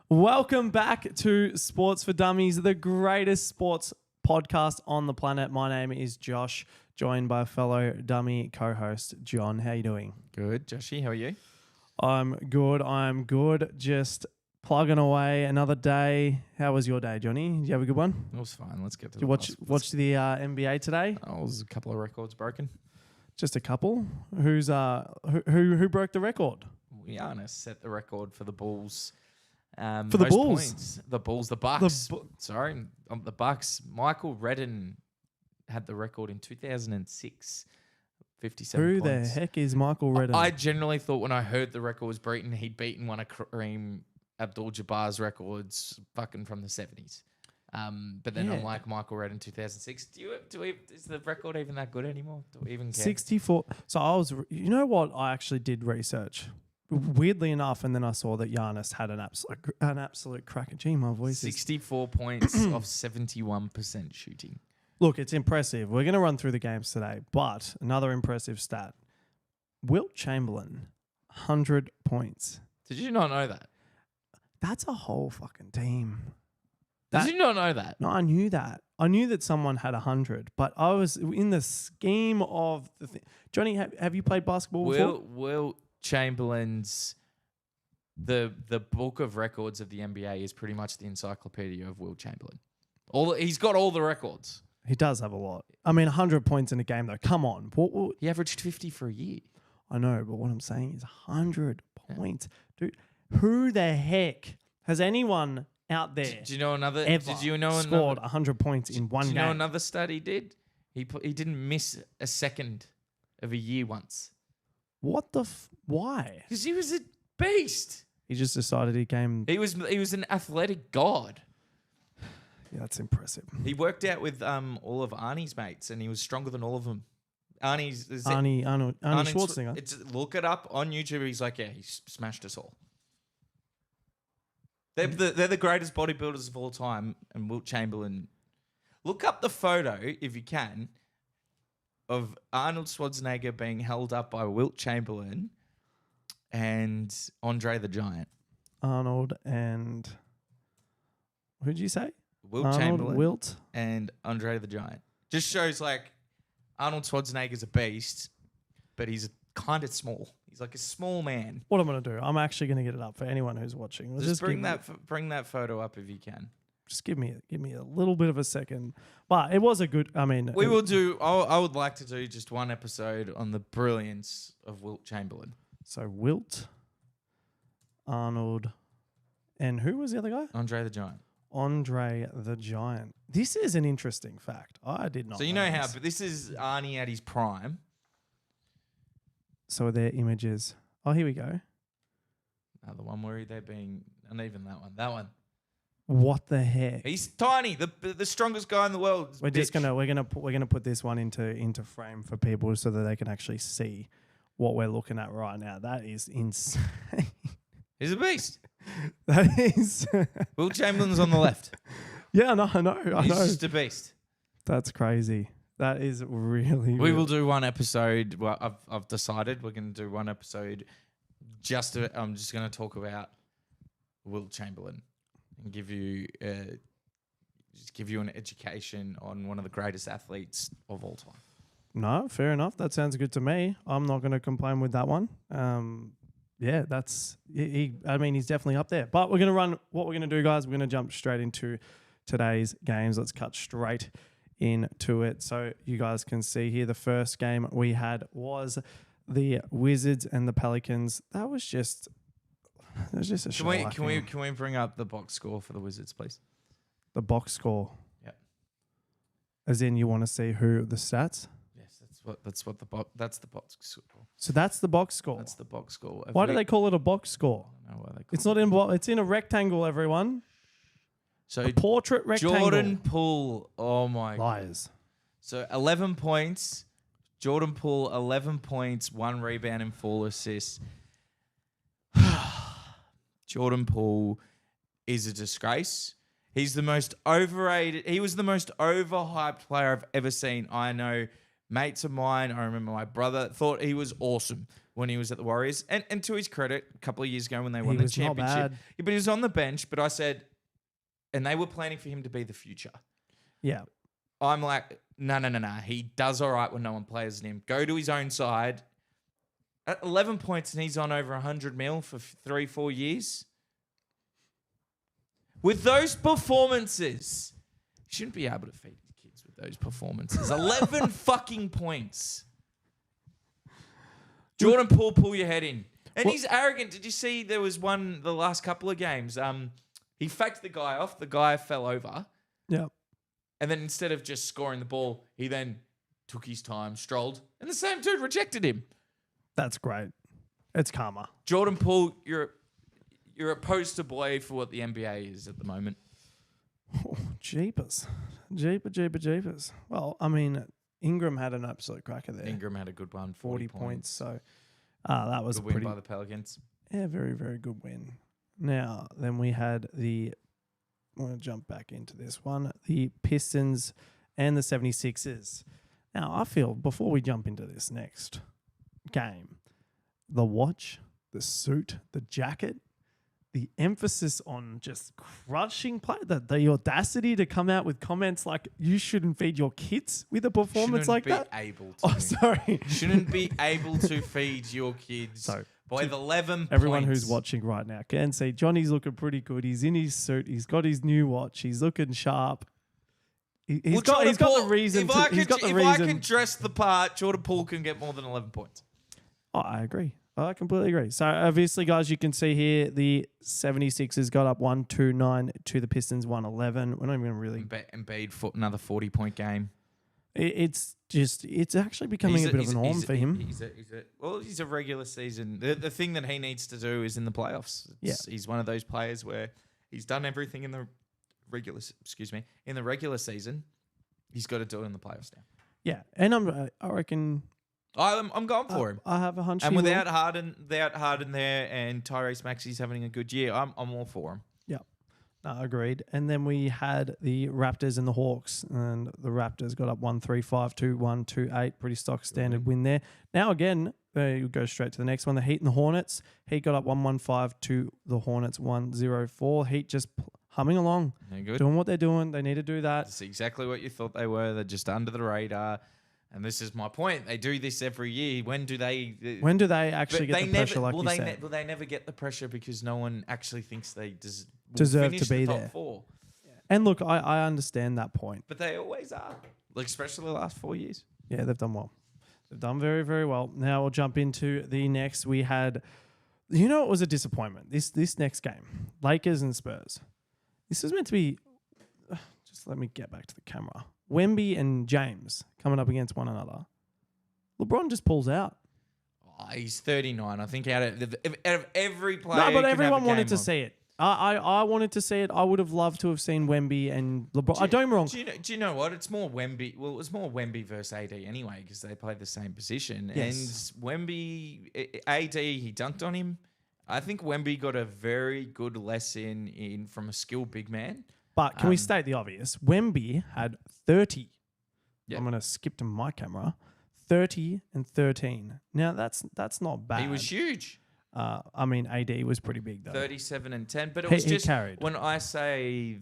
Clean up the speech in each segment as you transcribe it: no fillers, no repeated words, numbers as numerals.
Welcome back to Sports for Dummies, the greatest sports podcast on the planet. My name is Josh, joined by fellow dummy co-host John. How you doing? Good, Joshy. How are you? I'm good. Just plugging away another day. How was your day, Johnny? Did you have a good one? It was fine. Let's get to Did you watch the NBA today? Oh, there's a couple of records broken. Just a couple. Who broke the record? Giannis set the record for the Bulls. For the Bulls? Points. The Bulls, the Bucks. The Bucks. Michael Redden had the record in 2006. 57 Who points. the heck is Michael Redden? I generally thought when I heard the record was beaten, he'd beaten one of Kareem Abdul-Jabbar's records fucking from the 70s. But then I'm like, Michael Redden 2006. Is the record even that good anymore? Do we even care? 64. So you know what? I actually did research. Weirdly enough, and then I saw that Giannis had an absolute cracker. Gee, my voice 64 points off 71% shooting. Look, it's impressive. We're going to run through the games today, but another impressive stat. Wilt Chamberlain, 100 points. Did you not know that? That's a whole fucking team. Did you not know that? No, I knew that. I knew that someone had 100, but I was in the scheme of the thing. Johnny, have you played basketball before? Wilt Chamberlain's the book of records of the NBA is pretty much the encyclopedia of Wilt Chamberlain. He's got all the records. He does have a lot. I mean, 100 points in a game, though. Come on. He averaged 50 for a year. I know, but what I'm saying is 100 points. Dude, who the heck has anyone out there Did you know another? Scored 100 points in one game? Do you know another stat he did? He didn't miss a second of a year once. What the why? Because he was a beast. He just decided he was an athletic god. Yeah, that's impressive. He worked out with all of Arnie's mates, and he was stronger than all of them. Arnie Schwarzenegger. Look it up on YouTube. He's like, yeah, he smashed us all. They're the greatest bodybuilders of all time, and Wilt Chamberlain. Look up the photo if you can of Arnold Schwarzenegger being held up by Wilt Chamberlain and Andre the Giant. Arnold and who'd you say? Wilt Chamberlain and Andre the Giant. Just shows like Arnold Schwarzenegger's a beast, but he's kind of small. He's like a small man. What I'm going to do, I'm actually going to get it up for anyone who's watching. Just bring that photo up if you can. Just give me a little bit of a second. But it was a good, I mean. We will do, I would like to do just one episode on the brilliance of Wilt Chamberlain. So Wilt, Arnold, and who was the other guy? Andre the Giant. Andre the Giant. This is an interesting fact. I did not So you know how, but this is Arnie at his prime. So their images. Oh, here we go. The one where they're being, and even that one. That one. What the heck? He's tiny, the strongest guy in the world. We're gonna put this one into frame for people so that they can actually see what we're looking at right now. That is insane. He's a beast. That is. Wilt Chamberlain's on the left. Yeah, no, I know. He's just a beast. That's crazy. That is really. We will do one episode. Well, I've decided we're going to do one episode. I'm just going to talk about Wilt Chamberlain and give you an education on one of the greatest athletes of all time. No, fair enough. That sounds good to me. I'm not going to complain with that one. Yeah, he's definitely up there. But what we're going to do, guys, we're going to jump straight into today's games. Let's cut straight into it. So you guys can see here the first game we had was the Wizards and the Pelicans. That was just a show. Can we bring up the box score for the Wizards, please? The box score. Yeah. As in you want to see who the stats? Yes, that's the box score. So that's the box score. That's the box score. Why do they call it a box score? I don't know why they call it's not it's in a rectangle, everyone. So a portrait rectangle. Jordan Poole, oh my liars. God. So 11 points. Jordan Poole, 11 points, 1 rebound and 4 assists. Jordan Poole is a disgrace. He's the most overrated. He was the most overhyped player I've ever seen. I know Mates of mine, I remember my brother thought he was awesome when he was at the Warriors. And to his credit, a couple of years ago when they won the was not championship. bad. Yeah, but he was on the bench, but I said, and they were planning for him to be the future. Yeah. I'm like, no. He does all right when no one plays him. Go to his own side. At 11 points and he's on over 100 mil for 3-4 years. With those performances, you shouldn't be able to feed the kids with those performances. 11 fucking points. Jordan Poole, pull your head in. And he's arrogant. Did you see there was one the last couple of games? He faked the guy off. The guy fell over. Yeah. And then instead of just scoring the ball, he then took his time, strolled, and the same dude rejected him. That's great. It's karma. Jordan Poole, you're a poster boy for what the NBA is at the moment. Oh, jeepers. Jeepers. Well, I mean, Ingram had an absolute cracker there. Ingram had a good one, 40 points. So that was good a pretty win by the Pelicans. Yeah, very, very good win. Now, then we had I'm going to jump back into this one, the Pistons and the 76ers. Now, I feel before we jump into this next game, the watch, the suit, the jacket, the emphasis on just crushing play, the audacity to come out with comments like you shouldn't feed your kids with a performance like that. Shouldn't be able to feed your kids. So, by the 11 everyone points. who's watching right now can see Johnny's looking pretty good. He's in his suit. He's got his new watch. He's looking sharp. He's got the reason. If I can dress the part, Jordan Poole can get more than 11 points. Oh, I agree. I completely agree. So obviously, guys, you can see here the 76ers got up 129 to the Pistons 111. We're not even really Embiid for another 40-point game. It's actually becoming a bit of a norm for him. He's a regular season. The thing that he needs to do is in the playoffs. He's one of those players where he's done everything in the regular season. He's got to do it in the playoffs now. Yeah, and I reckon I'm going for him. I have a hunch. And without Harden there and Tyrese Maxey's having a good year, I'm all for him. Yeah. Agreed. And then we had the Raptors and the Hawks, and the Raptors got up 135 to 128. Pretty stock standard win there. Now again, you go straight to the next one. The Heat and the Hornets. Heat got up 115 to the Hornets 104. Heat just humming along, doing what they're doing. They need to do that. That's exactly what you thought they were. They're just under the radar. And this is my point. They do this every year. When do they actually get the pressure like you said? Will they never get the pressure because no one actually thinks they deserve to be the there? Top 4. Yeah. And look, I understand that point. But they always are. Like, especially the last 4 years. Yeah, they've done well. They've done very, very well. Now we'll jump into the next. We had, it was a disappointment. This next game, Lakers and Spurs. This is meant to be, just let me get back to the camera. Wemby and James coming up against one another. LeBron just pulls out. Oh, he's 39. I think out of every player. No, but everyone wanted to see it. I wanted to see it. I would have loved to have seen Wemby and LeBron. Don't get me wrong. Do you know what? It's more Wemby. Well, it was more Wemby versus AD anyway because they played the same position. Yes. And Wemby, AD, he dunked on him. I think Wemby got a very good lesson from a skilled big man. But can we state the obvious? Wemby had 30. Yep. I'm going to skip to my camera. 30 and 13. Now, that's not bad. He was huge. AD was pretty big, though. 37 and 10. But it was just carried. When I say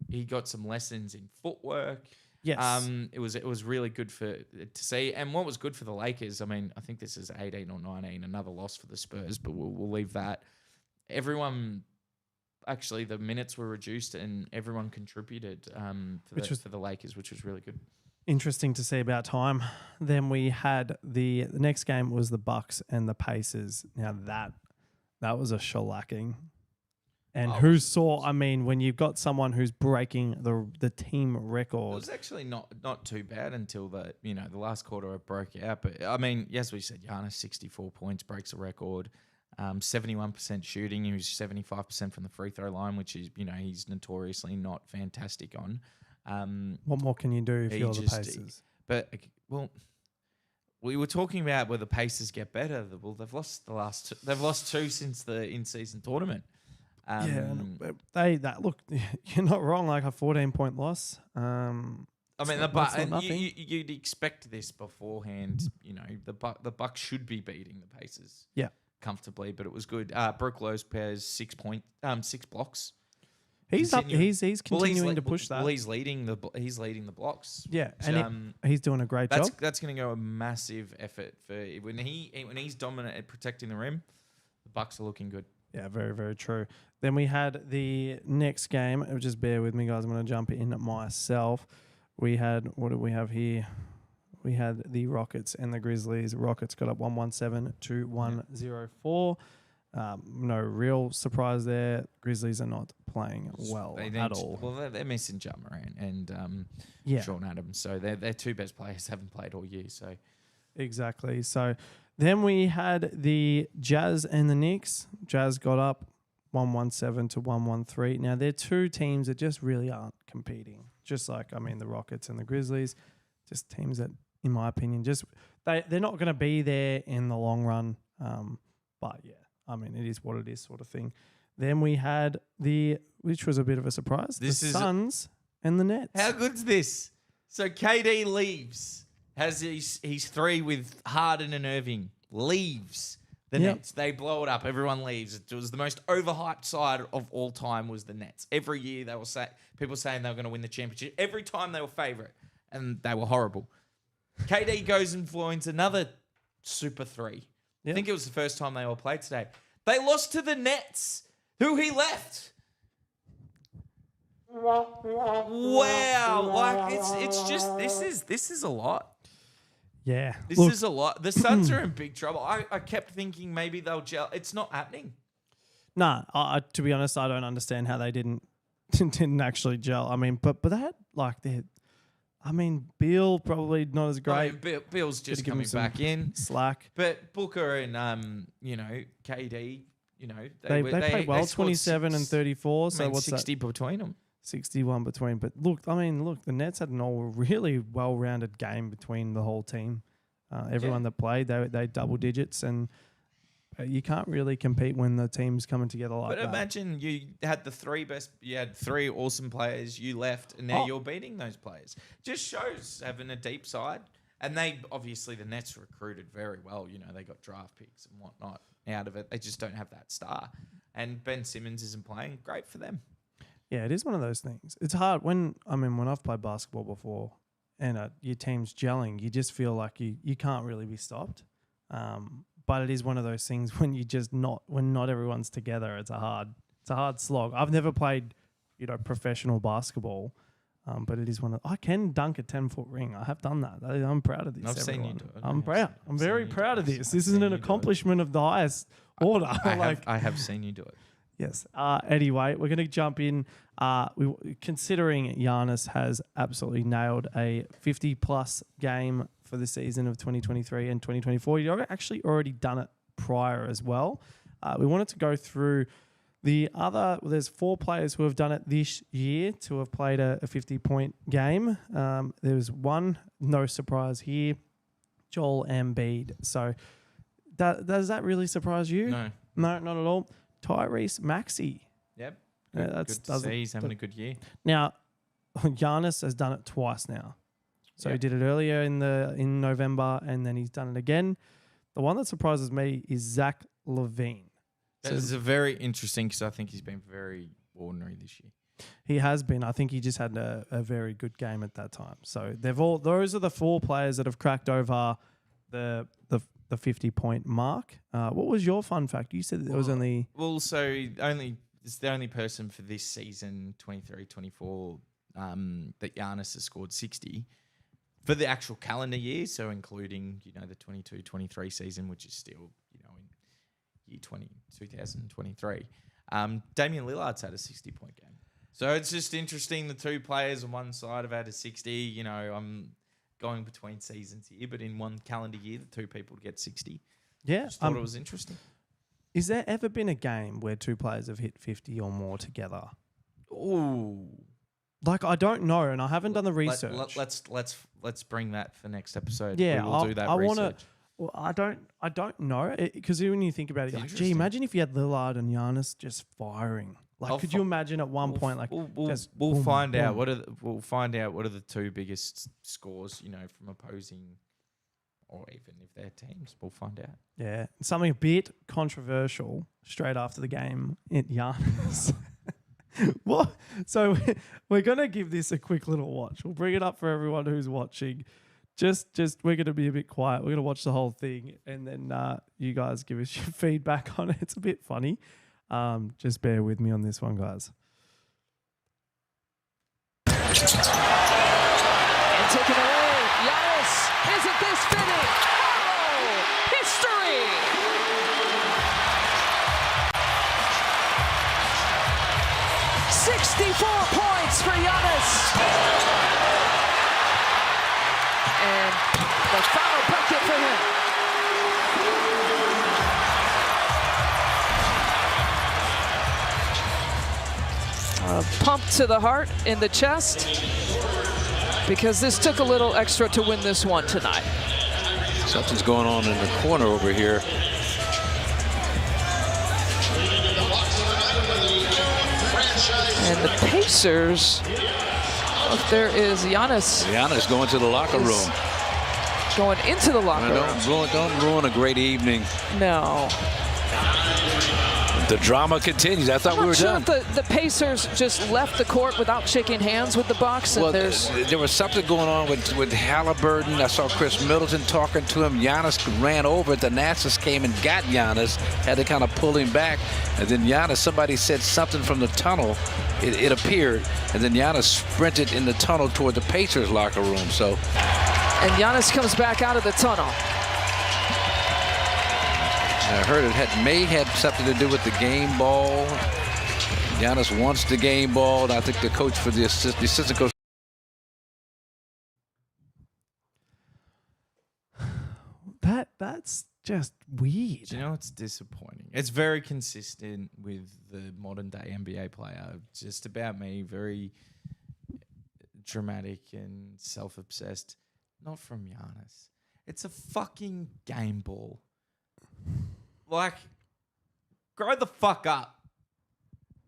he got some lessons in footwork. Yes. It was really good to see. And what was good for the Lakers, I think this is 18 or 19, another loss for the Spurs, but we'll leave that. Everyone... Actually, the minutes were reduced and everyone contributed for the Lakers, which was really good. Interesting to see about time. Then we had the next game was the Bucks and the Pacers. Now that was a shellacking. And when you've got someone who's breaking the team record. It was actually not too bad until the last quarter it broke out. But yes, we said Giannis 64 points breaks a record. 71% shooting. He was 75% from the free throw line, which is, he's notoriously not fantastic on. What more can you do if you're the Pacers? We were talking about where the Pacers get better. Well, they've lost they've lost 2 since the in-season tournament. Look, you're not wrong. Like a 14-point loss. I mean, That's not nothing. you'd expect this beforehand. You know, the Bucks should be beating the Pacers. Yeah. Comfortably, but it was good. Brook Lopez 6 blocks. He's up. Continuing- He's continuing to push that. Well, he's leading the blocks. Yeah, which, and he's doing a great job. that's going to go a massive effort for when he's dominant at protecting the rim. The Bucks are looking good. Yeah, very, very true. Then we had the next game. Just bear with me, guys. I'm going to jump in myself. We had, what did we have here? We had the Rockets and the Grizzlies. Rockets got up 117 to 104. No real surprise there. Grizzlies are not playing well at all. Well, they're missing Ja Morant and Sean Adams. So their two best players haven't played all year. So exactly. So then we had the Jazz and the Knicks. Jazz got up 117 to 113. Now, they're two teams that just really aren't competing. Just like, the Rockets and the Grizzlies. Just teams that, in my opinion, they're not going to be there in the long run. But, yeah, it is what it is sort of thing. Then we had which was a bit of a surprise, the Suns and the Nets. How good's this? So KD leaves. Has his three with Harden and Irving. Leaves the Nets. They blow it up. Everyone leaves. It was the most overhyped side of all time was the Nets. Every year they were people saying they were going to win the championship. Every time they were favourite. And they were horrible. KD goes and flies another super three. I think it was the first time they all played today. They lost to the Nets, who he left. Wow. Like it's just this is a lot. Yeah. This is a lot. The Suns are in big trouble. I kept thinking maybe they'll gel. It's not happening. Nah, to be honest, I don't understand how they didn't actually gel. But they had Beal probably not as great. Beal's just coming back in. Slack. But Booker and KD, they played well, 27 and 34. So what's 60 between them? 61 between. But look, the Nets had an all really well-rounded game between the whole team. Everyone that played, they double digits, and you can't really compete when the team's coming together like that. But imagine you had you had three awesome players, you left, and now you're beating those players. Just shows having a deep side. And the Nets recruited very well. They got draft picks and whatnot out of it. They just don't have that star. And Ben Simmons isn't playing. Great for them. Yeah, it is one of those things. It's hard when I've played basketball before and your team's gelling, you just feel like you can't really be stopped. But it is one of those things when when not everyone's together, it's a hard slog. I've never played, professional basketball, but it is I can dunk a 10-foot ring. I have done that. I'm proud of this. I've seen you do it. I'm proud. I'm very proud of this. This is an accomplishment of the highest order. I have seen you do it. Yes. Anyway, we're going to jump in. Considering Giannis has absolutely nailed a 50-plus game for the season of 2023 and 2024, he'd actually already done it prior as well. We wanted to go through there's 4 players who have done it this year to have played a 50-point game. There's one, no surprise here, Joel Embiid. So does that really surprise you? No. No, not at all. Tyrese Maxey. Yep. Good to see. He's having a good year. Now, Giannis has done it twice now. So he did it earlier in November, and then he's done it again. The one that surprises me is Zach LaVine. That is a very interesting because I think he's been very ordinary this year. He has been. I think he just had a very good game at that time. So those are the 4 players that have cracked over the 50-point mark. What was your fun fact? You said that there was only... Well, so it's the only person for this season, 23-24, that Giannis has scored 60 for the actual calendar year, so including, the 22-23 season, which is still, in year 2023. Damian Lillard's had a 60-point game. So it's just interesting. The 2 players on one side have had a 60. I'm going between seasons here, but in one calendar year, the 2 people get 60. Yeah. Just thought it was interesting. Is there ever been a game where 2 players have hit 50 or more together? Ooh. I don't know, and I haven't done the research. Let's bring that for next episode. Yeah, we will do that research. Well, I don't know, because when you think about it, you're like, gee, imagine if you had Lillard and Giannis just firing Like, could you imagine at one point, like, we'll find out what are the two biggest scores, from opposing, or even if they're teams. We'll find out. Yeah, something a bit controversial straight after the game at Giannis. What? So we're gonna give this a quick little watch. We'll bring it up for everyone who's watching. Just we're gonna be a bit quiet. We're gonna watch the whole thing, and then you guys give us your feedback on it. It's a bit funny. Just bear with me on this one, guys. And taken away, Giannis. Isn't this fitting? Oh, history! 64 points for Giannis. And the final bucket for him. Pump to the heart in the chest, because this took a little extra to win this one tonight. Something's going on in the corner over here. And the Pacers, look, there is Giannis. Giannis going to the locker room. Going into the locker room. Don't ruin a great evening. No. The drama continues. I thought we were done. If the Pacers just left the court without shaking hands with the Bucks. And well, there was something going on with Halliburton. I saw Chris Middleton talking to him. Giannis ran over it. The Nassers came and got Giannis, had to kind of pull him back. And then Giannis, somebody said something from the tunnel. It appeared. And then Giannis sprinted in the tunnel toward the Pacers locker room. And Giannis comes back out of the tunnel. I heard it may have something to do with the game ball. Giannis wants the game ball. And I think the coach for the assistant coach. That's just weird. Do you know it's disappointing? It's very consistent with the modern day NBA player. Just about me, very dramatic and self-obsessed. Not from Giannis. It's a fucking game ball. Like, grow the fuck up,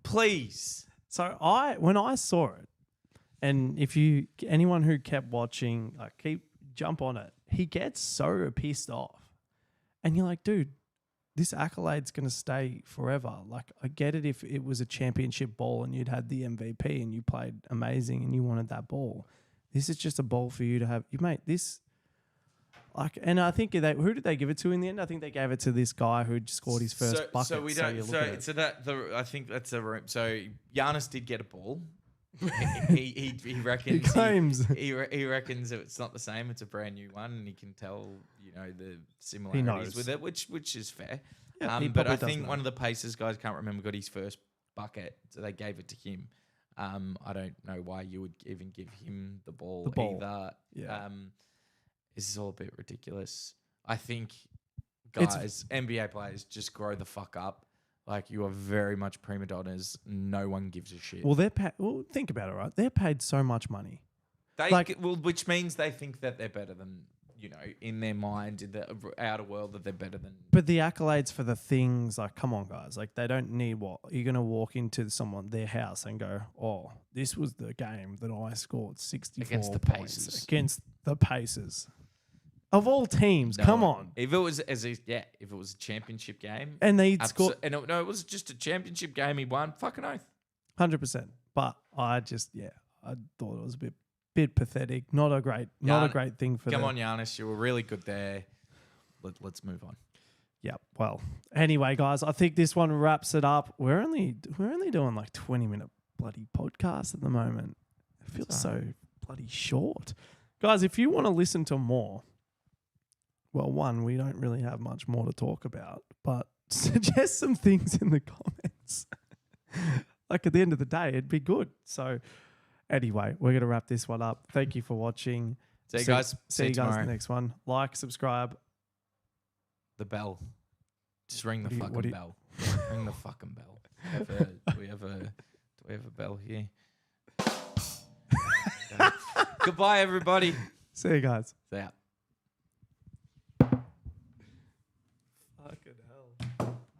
please. So when I saw it, and anyone who kept watching, like, jump on it, he gets so pissed off, and you're like, dude, this accolade's gonna stay forever. Like, I get it if it was a championship ball and you'd had the MVP and you played amazing and you wanted that ball. This is just a ball for you to have. You mate this. Like, and I think who did they give it to in the end? I think they gave it to this guy who scored his first bucket. So we don't. I think that's a room. So Giannis did get a ball. he reckons he claims he reckons it's not the same. It's a brand new one, and he can tell the similarities with it, which is fair. Yeah, but I think one of the Pacers guys, can't remember, got his first bucket, so they gave it to him. I don't know why you would even give him the ball either. Yeah. This is all a bit ridiculous. I think, guys, NBA players, just grow the fuck up. Like, you are very much prima donnas. No one gives a shit. Well, think about it, right? They're paid so much money. Which means they think that they're better than, in their mind, in the outer world, that they're better than. But the accolades for the things, like, come on, guys. Like, they don't need what? You're going to walk into their house and go, oh, this was the game that I scored 64 against the points Pacers. Against the Pacers. Of all teams, come on. If it was if it was a championship game, and they'd score, and it was just a championship game, he won. Fucking oath, 100%. But I thought it was a bit pathetic. Not a great thing for. Come on, Giannis, you were really good there. Let's move on. Yeah. Well, anyway, guys, I think this one wraps it up. We're only doing like 20-minute bloody podcast at the moment. It feels so bloody short, guys. If you want to listen to more. Well, one, we don't really have much more to talk about, but suggest some things in the comments. Like, at the end of the day, it'd be good. So anyway, we're going to wrap this one up. Thank you for watching. See you guys. See you guys in the next one. Like, subscribe. The bell. Just ring the fucking bell. Ring the fucking bell. Do we have a bell here? Goodbye, everybody. See you guys. See ya.